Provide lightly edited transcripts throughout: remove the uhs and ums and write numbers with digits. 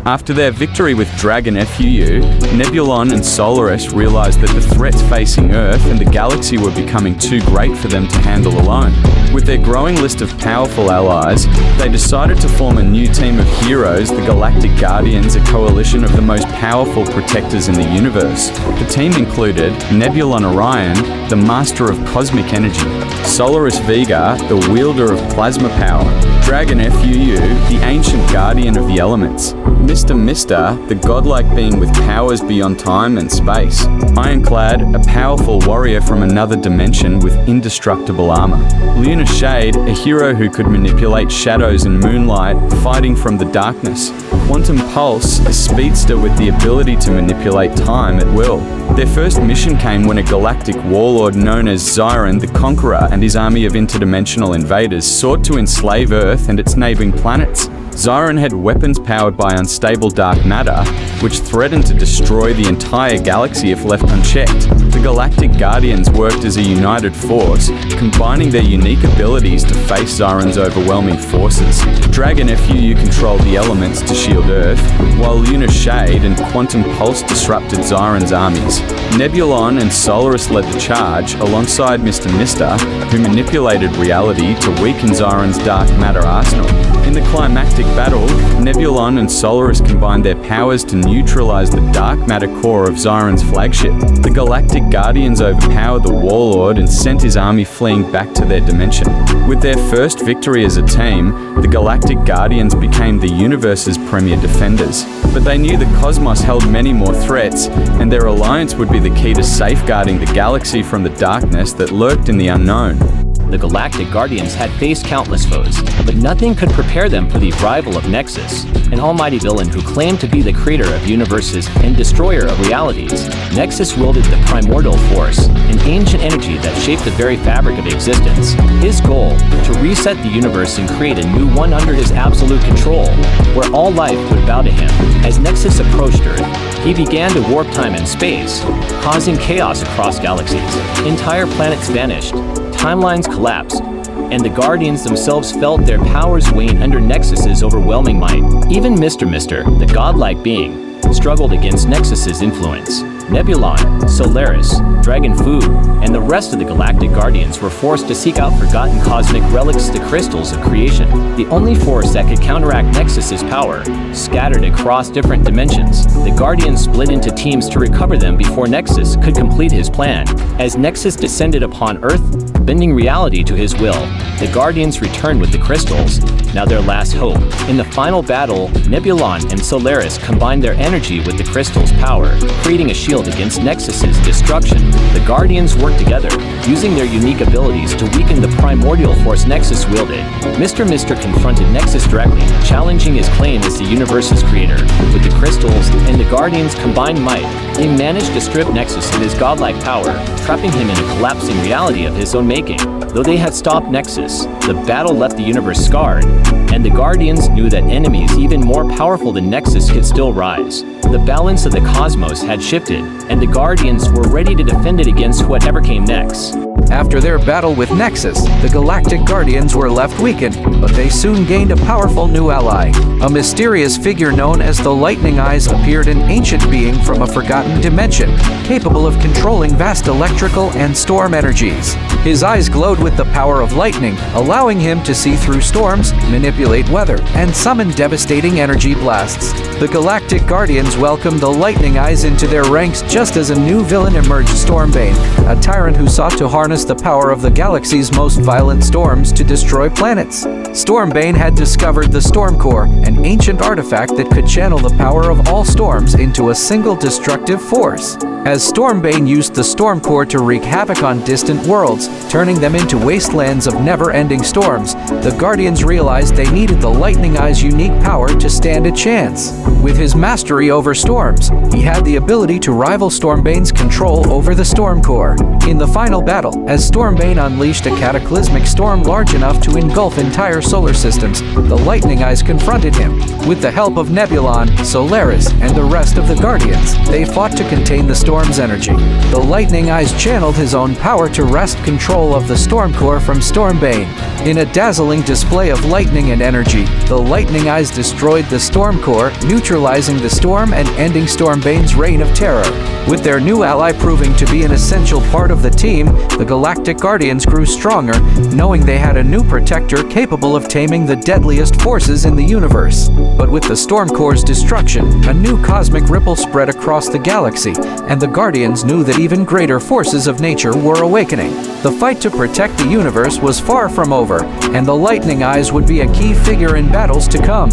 After their victory with Dragon FUU, Nebulon and Solaris realized that the threats facing Earth and the galaxy were becoming too great for them to handle alone. With their growing list of powerful allies, they decided to form a new team of heroes, the Galactic Guardians, a coalition of the most powerful protectors in the universe. The team included Nebulon Orion, the master of cosmic energy; Solaris Vega, the wielder of plasma power; Dragon FUU, the ancient guardian of the elements; Mr. Mister, the godlike being with powers beyond time and space; Ironclad, a powerful warrior from another dimension with indestructible armor; Lunar Shade, a hero who could manipulate shadows and moonlight, fighting from the darkness; Quantum Pulse, a speedster with the ability to manipulate time at will. Their first mission came when a galactic warlord known as Xiron the Conqueror and his army of interdimensional invaders sought to enslave Earth and its neighboring planets. Xiron had weapons powered by unstable dark matter, which threatened to destroy the entire galaxy if left unchecked. The Galactic Guardians worked as a united force, combining their unique abilities to face Xiron's overwhelming forces. Dragon FUU controlled the elements to shield Earth, while Lunar Shade and Quantum Pulse disrupted Xiron's armies. Nebulon and Solaris led the charge, alongside Mr. Mister, who manipulated reality to weaken Xiron's dark matter arsenal. In the climactic battle, Nebulon and Solaris combined their powers to neutralize the dark matter core of Xiron's flagship. The Galactic Guardians overpowered the warlord and sent his army fleeing back to their dimension. With their first victory as a team, the Galactic Guardians became the universe's premier defenders. But they knew the cosmos held many more threats, and their alliance would be the key to safeguarding the galaxy from the darkness that lurked in the unknown. The Galactic Guardians had faced countless foes, but nothing could prepare them for the arrival of Nexus, an almighty villain who claimed to be the creator of universes and destroyer of realities. Nexus wielded the primordial force, an ancient energy that shaped the very fabric of existence. His goal, to reset the universe and create a new one under his absolute control, where all life would bow to him. As Nexus approached Earth, he began to warp time and space, causing chaos across galaxies. Entire planets vanished, timelines collapsed, and the Guardians themselves felt their powers wane under Nexus's overwhelming might. Even Mr. Mister, the godlike being, struggled against Nexus's influence. Nebulon, Solaris, Dragon FUU, and the rest of the Galactic Guardians were forced to seek out forgotten cosmic relics, the crystals of creation, the only force that could counteract Nexus's power. Scattered across different dimensions, the Guardians split into teams to recover them before Nexus could complete his plan. As Nexus descended upon Earth, bending reality to his will, the Guardians returned with the crystals, now their last hope. In the final battle, Nebulon and Solaris combined their energy with the crystal's power, creating a shield against Nexus's destruction. The Guardians worked together, using their unique abilities to weaken the primordial force Nexus wielded. Mr. Mister confronted Nexus directly, challenging his claim as the universe's creator. With the crystals and the Guardians' combined might, they managed to strip Nexus of his godlike power, trapping him in a collapsing reality of his own making. Though they had stopped Nexus, the battle left the universe scarred, and the Guardians knew that enemies even more powerful than Nexus could still rise. The balance of the cosmos had shifted, and the Guardians were ready to defend it against whatever came next. After their battle with Nexus, the Galactic Guardians were left weakened, but they soon gained a powerful new ally. A mysterious figure known as the Lightning Eyes appeared, an ancient being from a forgotten dimension, capable of controlling vast electrical and storm energies. His eyes glowed with the power of lightning, allowing him to see through storms, manipulate weather, and summon devastating energy blasts. The Galactic Guardians welcomed the Lightning Eyes into their ranks just as a new villain emerged, Stormbane, a tyrant who sought to harness the power of the galaxy's most violent storms to destroy planets. Stormbane had discovered the Storm Core, an ancient artifact that could channel the power of all storms into a single destructive force. As Stormbane used the Storm Core to wreak havoc on distant worlds, turning them into wastelands of never-ending storms, the Guardians realized they needed the Lightning Eye's unique power to stand a chance. With his mastery over storms, he had the ability to rival Stormbane's control over the Storm Core. In the final battle, As Stormbane unleashed a cataclysmic storm large enough to engulf entire solar systems, the Lightning Eyes confronted him. With the help of Nebulon, Solaris, and the rest of the Guardians, they fought to contain the storm's energy. The Lightning Eyes channeled his own power to wrest control of the Storm Core from Stormbane. In a dazzling display of lightning and energy, the Lightning Eyes destroyed the Storm Core, neutralizing the storm and ending Stormbane's reign of terror. With their new ally proving to be an essential part of the team, the Galactic Guardians grew stronger, knowing they had a new protector capable of taming the deadliest forces in the universe. But with the Storm Core's destruction, a new cosmic ripple spread across the galaxy, and the Guardians knew that even greater forces of nature were awakening. The fight to protect the universe was far from over, and the Lightning Eyes would be a key figure in battles to come.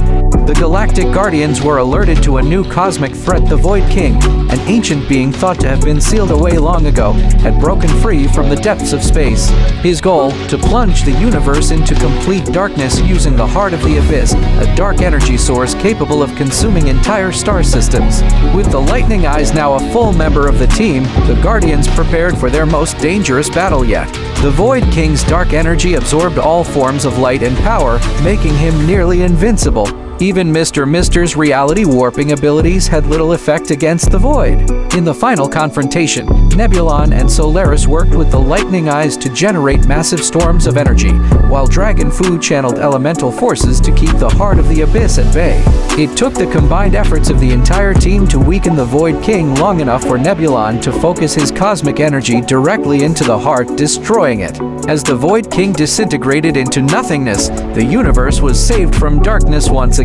The Galactic Guardians were alerted to a new cosmic threat. The Void King, an ancient being thought to have been sealed away long ago, had broken free from the depths of space. His goal, to plunge the universe into complete darkness using the heart of the abyss, a dark energy source capable of consuming entire star systems. With the Lightning Eyes now a full member of the team, the Guardians prepared for their most dangerous battle yet. The Void King's dark energy absorbed all forms of light and power, making him nearly invincible. Even Mr. Mister's reality warping abilities had little effect against the Void. In the final confrontation, Nebulon and Solaris worked with the Lightning Eyes to generate massive storms of energy, while Dragon Fu channeled elemental forces to keep the heart of the abyss at bay. It took the combined efforts of the entire team to weaken the Void King long enough for Nebulon to focus his cosmic energy directly into the heart, destroying it. As the Void King disintegrated into nothingness, the universe was saved from darkness once again.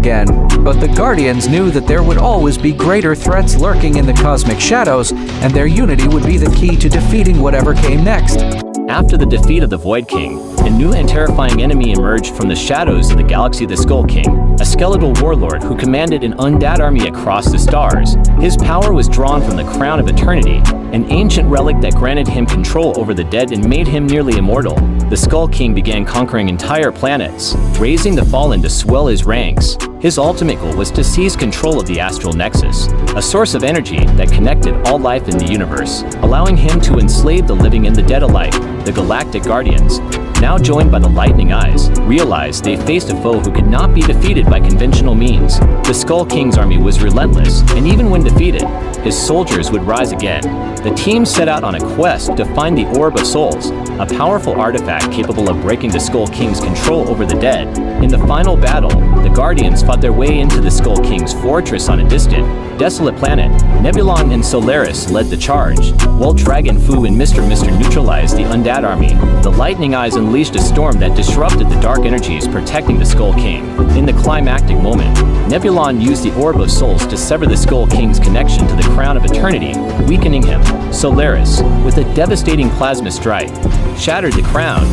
But the Guardians knew that there would always be greater threats lurking in the cosmic shadows, and their unity would be the key to defeating whatever came next. After the defeat of the Void King, a new and terrifying enemy emerged from the shadows of the galaxy, the Skull King, a skeletal warlord who commanded an undead army across the stars. His power was drawn from the Crown of Eternity, an ancient relic that granted him control over the dead and made him nearly immortal. The Skull King began conquering entire planets, raising the fallen to swell his ranks. His ultimate goal was to seize control of the Astral Nexus, a source of energy that connected all life in the universe, allowing him to enslave the living and the dead alike. The Galactic Guardians, now joined by the Lightning Eyes, realized they faced a foe who could not be defeated by conventional means. The Skull King's army was relentless, and even when defeated, his soldiers would rise again. The team set out on a quest to find the Orb of Souls, a powerful artifact capable of breaking the Skull King's control over the dead. In the final battle, the Guardians fought their way into the Skull King's fortress on a distant, desolate planet. Nebulon and Solaris led the charge, while Dragon Fu and Mr. Mister neutralized the undead army. The Lightning Eyes unleashed a storm that disrupted the dark energies protecting the Skull King. In the climactic moment, Nebulon used the Orb of Souls to sever the Skull King's connection to the Crown of Eternity, weakening him. Solaris, with a devastating plasma strike, shattered the crown,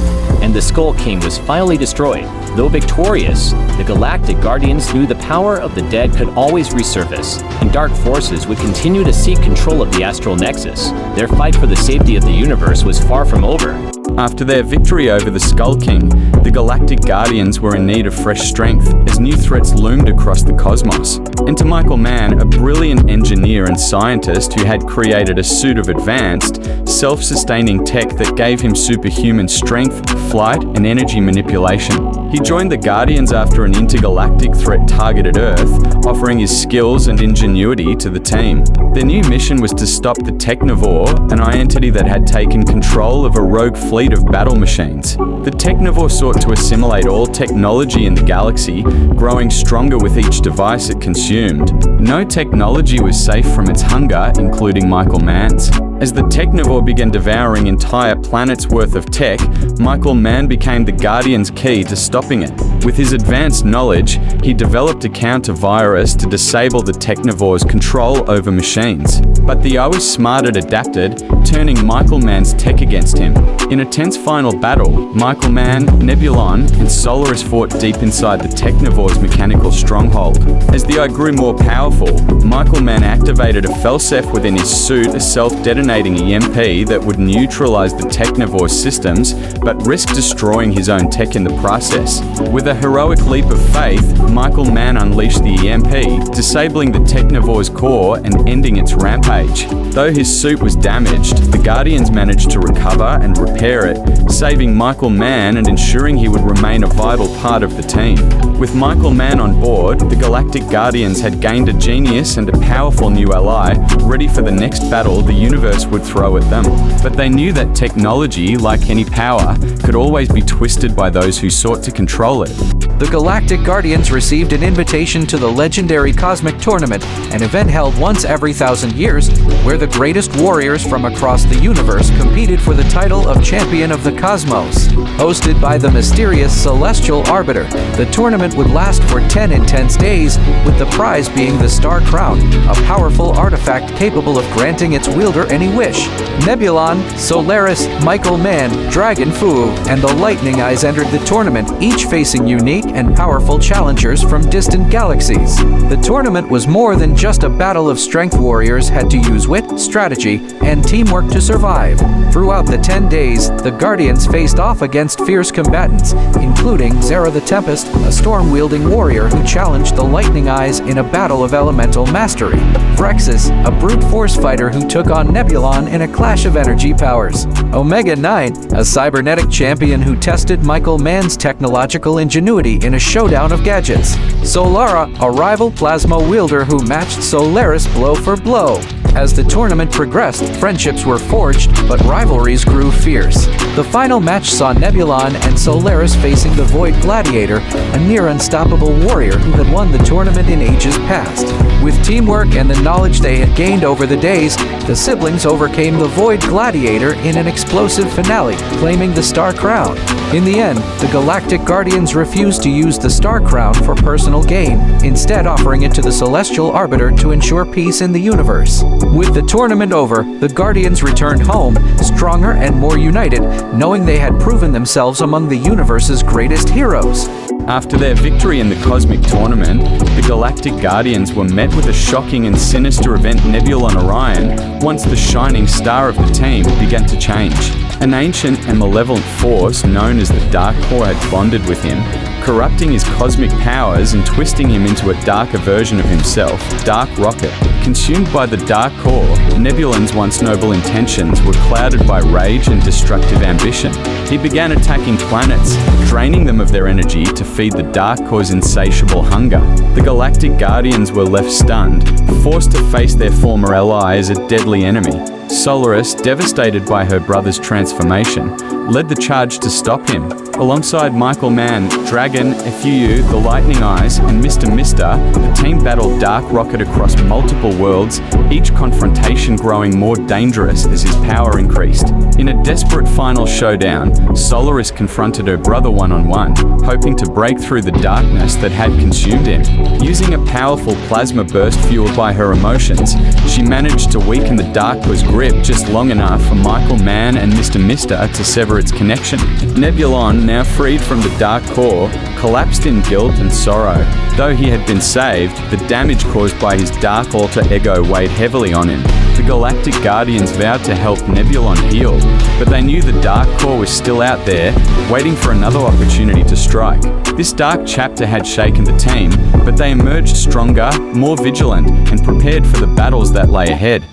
and the Skull King was finally destroyed. Though victorious, the Galactic Guardians knew the power of the dead could always resurface, and dark forces would continue to seek control of the Astral Nexus. Their fight for the safety of the universe was far from over. After their victory over the Skull King, the Galactic Guardians were in need of fresh strength as new threats loomed across the cosmos. Enter Michael Mann, a brilliant engineer and scientist who had created a suit of advanced, self-sustaining tech that gave him superhuman strength, flight, and energy manipulation. He joined the Guardians after an intergalactic threat targeted Earth, offering his skills and ingenuity to the team. Their new mission was to stop the Technivore, an entity that had taken control of a rogue fleet of battle machines. The Technivore sought to assimilate all technology in the galaxy, growing stronger with each device it consumed. No technology was safe from its hunger, including Michael Mann's. As the Technivore began devouring entire planets' worth of tech, Michael Mann became the Guardian's key to stopping it. With his advanced knowledge, he developed a counter-virus to disable the Technivore's control over machines. But the always smarted adapted, turning Michael Mann's tech against him. In a tense final battle, Michael Mann, Nebulon, and Solaris fought deep inside the Technivore's mechanical stronghold. As the eye grew more powerful, Michael Mann activated a Felsef within his suit, a self-detonating EMP that would neutralize the Technivore's systems, but risk destroying his own tech in the process. With With a heroic leap of faith, Michael Mann unleashed the EMP, disabling the Technovore's core and ending its rampage. Though his suit was damaged, the Guardians managed to recover and repair it, saving Michael Mann and ensuring he would remain a vital part of the team. With Michael Mann on board, the Galactic Guardians had gained a genius and a powerful new ally, ready for the next battle the universe would throw at them. But they knew that technology, like any power, could always be twisted by those who sought to control it. The Galactic Guardians received an invitation to the legendary Cosmic Tournament, an event held once every 1,000 years, where the greatest warriors from across the universe competed for the title of Champion of the Cosmos. Hosted by the mysterious Celestial Arbiter, the tournament would last for 10 intense days, with the prize being the Star Crown, a powerful artifact capable of granting its wielder any wish. Nebulon, Solaris, Michael Mann, Dragon Fu, and the Lightning Eyes entered the tournament, each facing unique and powerful challengers from distant galaxies. The tournament was more than just a battle of strength. Warriors had to use wit, strategy, and teamwork to survive. Throughout the 10 days, the Guardians faced off against fierce combatants, including Zara the Tempest, a storm-wielding warrior who challenged the Lightning Eyes in a battle of elemental mastery. Vrexus, a brute force fighter who took on Nebulon in a clash of energy powers. Omega 9, a cybernetic champion who tested Michael Mann's technological ingenuity in a showdown of gadgets. Solara, a rival plasma wielder who matched Solaris blow for blow. As the tournament progressed, friendships were forged, but rivalries grew fierce. The final match saw Nebulon and Solaris facing the Void Gladiator, a near-unstoppable warrior who had won the tournament in ages past. With teamwork and the knowledge they had gained over the days, the siblings overcame the Void Gladiator in an explosive finale, claiming the Star Crown. In the end, the Galactic Guardians refused to use the Star Crown for personal gain, instead offering it to the Celestial Arbiter to ensure peace in the universe. With the tournament over, the Guardians returned home, stronger and more united, knowing they had proven themselves among the universe's greatest heroes. After their victory in the Cosmic Tournament, the Galactic Guardians were met with a shocking and sinister event. Nebulon Orion, once the shining star of the team, began to change. An ancient and malevolent force known as the Dark Core had bonded with him, corrupting his cosmic powers and twisting him into a darker version of himself, Dark Rocket. Consumed by the Dark Core, Nebulon's once noble intentions were clouded by rage and destructive ambition. He began attacking planets, draining them of their energy to feed the Dark Core's insatiable hunger. The Galactic Guardians were left stunned, forced to face their former ally as a deadly enemy. Solaris, devastated by her brother's transformation, led the charge to stop him. Alongside Michael Mann, Dragon, FUU, the Lightning Eyes, and Mr. Mister, the team battled Dark Rocket across multiple worlds, each confrontation growing more dangerous as his power increased. In a desperate final showdown, Solaris confronted her brother one-on-one, hoping to break through the darkness that had consumed him. Using a powerful plasma burst fueled by her emotions, she managed to weaken the Dark Core's grip just long enough for Michael Mann and Mr. Mister to sever its connection. Nebulon, now freed from the Dark Core, collapsed in guilt and sorrow. Though he had been saved, the damage caused by his dark alter ego weighed heavily on him. The Galactic Guardians vowed to help Nebulon heal, but they knew the Dark Core was still out there, waiting for another opportunity to strike. This dark chapter had shaken the team, but they emerged stronger, more vigilant, and prepared for the battles that lay ahead.